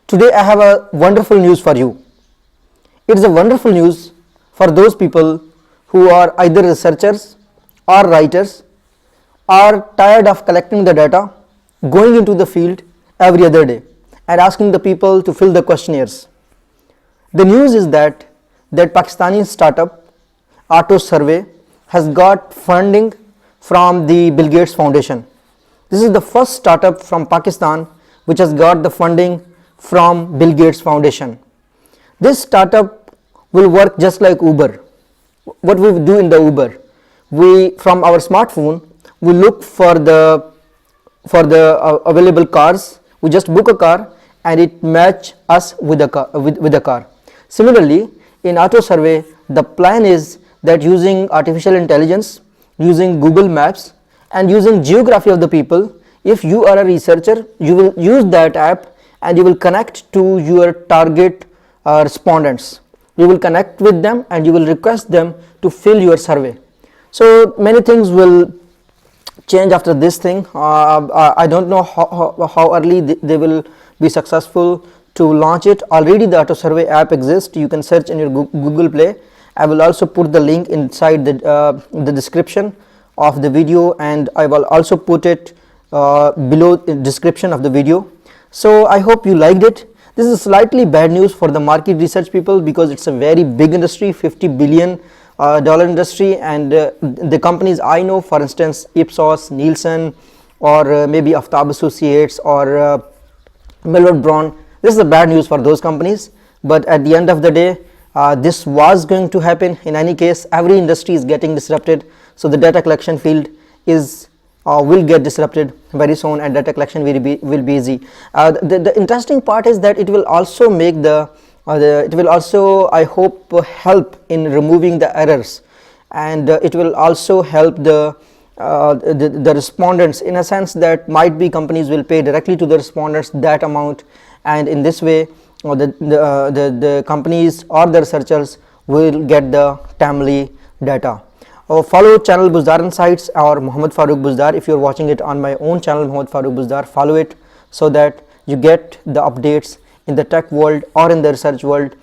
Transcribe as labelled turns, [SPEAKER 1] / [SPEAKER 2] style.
[SPEAKER 1] Today I have a wonderful news for you. It is a wonderful news for those people who are either researchers or writers, are tired of collecting the data, going into the field every other day and asking the people to fill the questionnaires. The news is that Pakistani startup Auto Survey has got funding from the Bill Gates Foundation. This is the first startup from Pakistan which has got the funding from Bill Gates Foundation. This startup will work just like Uber. What we do in the Uber, we from our smartphone we look for the available cars. We just book a car and it match us with a car. Similarly, in Auto Survey, the plan is that using artificial intelligence, using Google Maps and using geography of the people, if you are a researcher, you will use that app and you will connect to your target respondents. You will connect with them and you will request them to fill your survey. So many things will change after this thing. I don't know how early they will be successful to launch it. Already the Auto Survey app exists. You can search in your Google Play. I will also put the link inside the description of the video, and I will also put it below the description of the video. So I hope you liked it. This is slightly bad news for the market research people because it's a very big industry, $50 billion industry, and the companies I know, for instance Ipsos, Nielsen, or maybe Aftab Associates or Millward Brown, this is the bad news for those companies. But at the end of the day, this was going to happen. In any case, every industry is getting disrupted, so the data collection field is will get disrupted very soon, and data collection will be easy. The interesting part is that it will also make it will also, I hope, help in removing the errors, and it will also help the respondents, in a sense that might be companies will pay directly to the respondents that amount, and in this way the companies or the researchers will get the timely data. Follow channel Buzdar Insights or Muhammad Farooq Buzdar. If you are watching it on my own channel Muhammad Farooq Buzdar, follow it so that you get the updates in the tech world or in the research world